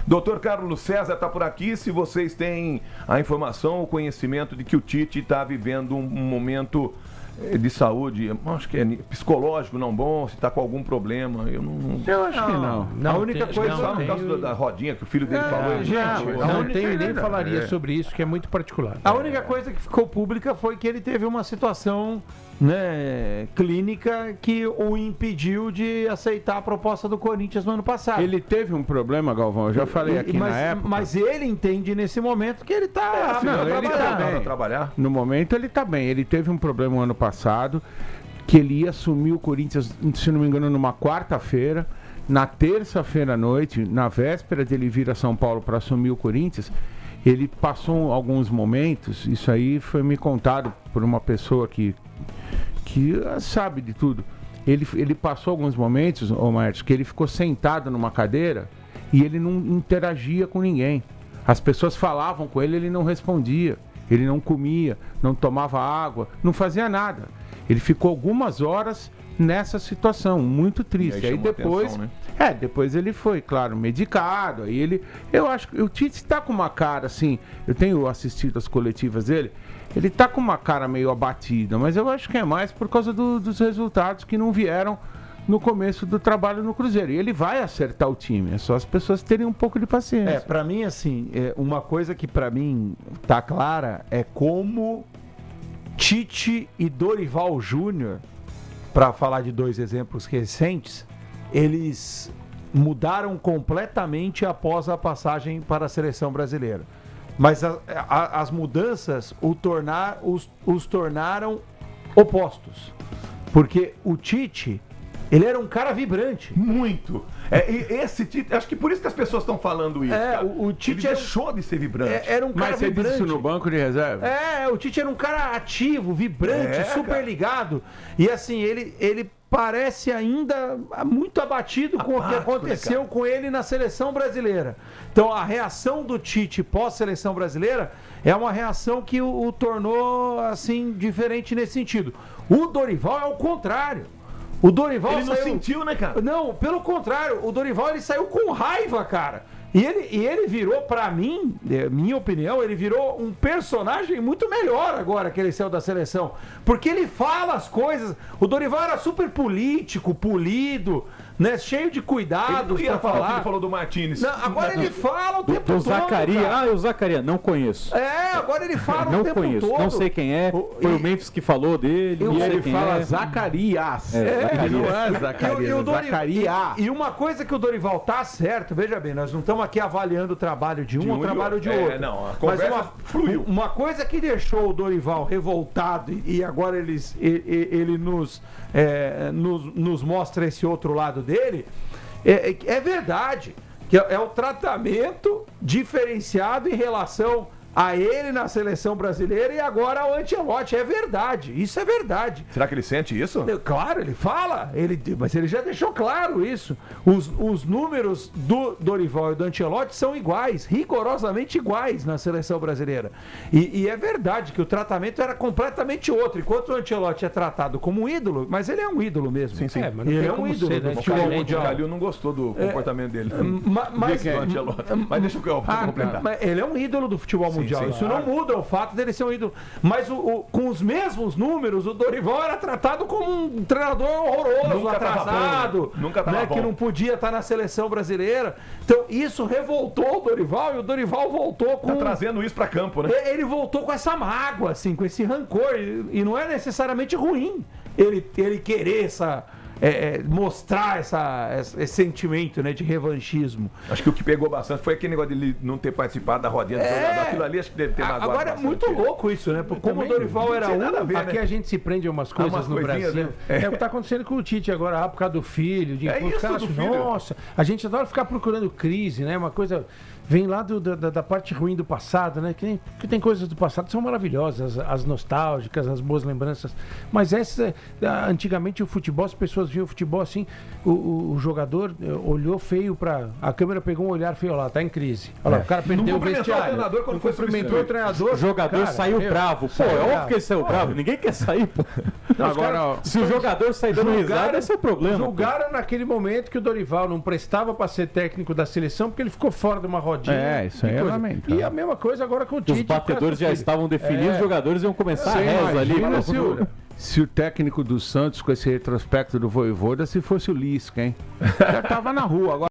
Doutor Carlos César está por aqui. Se vocês têm a informação, o conhecimento de que o Tite está vivendo um momento de saúde, acho que é psicológico não bom, se está com algum problema, eu acho que não. A única coisa, só no caso da rodinha que o filho dele falou. Gente, nem falaria sobre isso, que é muito particular. A única coisa que ficou pública foi que ele teve uma situação, né, clínica que o impediu de aceitar a proposta do Corinthians no ano passado. Ele teve um problema, Galvão, eu já falei aqui na época. Mas ele entende nesse momento que ele está trabalhar. No momento ele está bem. Ele teve um problema no ano passado, que ele ia assumir o Corinthians, se não me engano, numa quarta-feira. Na terça-feira à noite, na véspera de ele vir a São Paulo para assumir o Corinthians, ele passou alguns momentos, isso aí foi me contado por uma pessoa que sabe de tudo. Ele passou alguns momentos, Márcio, que ele ficou sentado numa cadeira e ele não interagia com ninguém. As pessoas falavam com ele, ele não respondia. Ele não comia, não tomava água, não fazia nada. Ele ficou algumas horas nessa situação, muito triste. Aí depois, atenção, né? Depois ele foi, claro, medicado. Aí eu acho que o Tite está com uma cara assim, eu tenho assistido as coletivas dele, ele está com uma cara meio abatida, mas eu acho que é mais por causa dos resultados que não vieram no começo do trabalho no Cruzeiro. E ele vai acertar o time, é só as pessoas terem um pouco de paciência. Para mim, assim, uma coisa que para mim tá clara é como Tite e Dorival Júnior, para falar de dois exemplos recentes, eles mudaram completamente após a passagem para a seleção brasileira. Mas as mudanças os tornaram opostos. Porque o Tite, ele era um cara vibrante. Muito. Esse Tite, acho que por isso que as pessoas estão falando isso. O Tite ele deixou de ser vibrante. Era um cara vibrante. Mas você disse no banco de reserva? O Tite era um cara ativo, vibrante, super ligado. E assim, ele parece ainda muito abatido com o que aconteceu com ele na seleção brasileira. Então a reação do Tite pós-seleção brasileira é uma reação que o tornou assim diferente nesse sentido. O Dorival é o contrário. O Dorival ele não sentiu, né, cara? Não, pelo contrário, o Dorival ele saiu com raiva, cara. E ele virou, pra mim, minha opinião, ele virou um personagem muito melhor agora que ele saiu da seleção. Porque ele fala as coisas. O Dorival era super político, polido, né? Cheio de cuidados pra falar. Ele falou do Martínez. Não, agora ele fala o tempo todo. O Zacarias, não conheço. Agora ele fala não o tempo conheço, todo. Não sei quem é. Foi o Memphis que falou dele. E ele fala Zacarias. Não é Zacarias, Zacarias. E uma coisa que o Dorival tá certo, veja bem, nós não estamos aqui avaliando o trabalho de um ou o trabalho de outro. Não, a conversa fluiu. Uma coisa que deixou o Dorival revoltado e agora ele nos mostra esse outro lado dele, é verdade, que é o tratamento diferenciado em relação a ele na seleção brasileira e agora ao Ancelotti. É verdade, isso é verdade. Será que ele sente isso? Claro, ele fala, mas ele já deixou claro isso. Os números do Dorival e do Ancelotti são iguais, rigorosamente iguais na seleção brasileira. E é verdade que o tratamento era completamente outro. Enquanto o Ancelotti é tratado como um ídolo, mas ele é um ídolo mesmo. Sim. Mas ele é um ídolo do futebol mundial. O Calil não gostou do comportamento dele. Mas deixa eu completar. Mas ele é um ídolo do futebol mundial. Isso não muda o fato dele ser um ídolo. Mas com os mesmos números, o Dorival era tratado como um treinador horroroso, atrasado, que não podia estar na seleção brasileira. Então isso revoltou o Dorival e o Dorival voltou com... Tá trazendo isso pra campo, né? Ele voltou com essa mágoa, assim, com esse rancor. E não é necessariamente ruim ele querer mostrar esse sentimento, né, de revanchismo. Acho que o que pegou bastante foi aquele negócio de ele não ter participado da rodinha do jogador. Aquilo ali acho que deve ter magoado. Agora é muito louco isso, né? Porque como o Dorival era aqui a gente se prende a umas coisas no Brasil. Né? É o que está acontecendo com o Tite agora, por causa do filho. Os caras acham, nossa, a gente adora ficar procurando crise, né? Uma coisa... Vem lá da parte ruim do passado, né? Que tem coisas do passado que são maravilhosas, as nostálgicas, as boas lembranças. Mas antigamente o futebol, as pessoas veem o futebol assim, o jogador olhou feio pra... A câmera pegou um olhar feio lá, tá em crise. Olha lá, o cara perdeu o vestiário. O treinador quando foi cumprimentou o treinador. O jogador saiu bravo. Pô, é óbvio que ele saiu bravo. Ninguém quer sair, pô. Não, Agora, Se o jogador sair dando risada, esse é o problema. Julgaram naquele momento que o Dorival não prestava para ser técnico da seleção porque ele ficou fora de uma rodinha. Isso aí é lamentável. E a mesma coisa agora com o Tite. Os batedores já estavam definidos, os jogadores iam começar a Você reza ali. imagina Pô. se o técnico do Santos, com esse retrospecto do Vojvoda, se fosse o Lisca, hein? Já tava na rua. Agora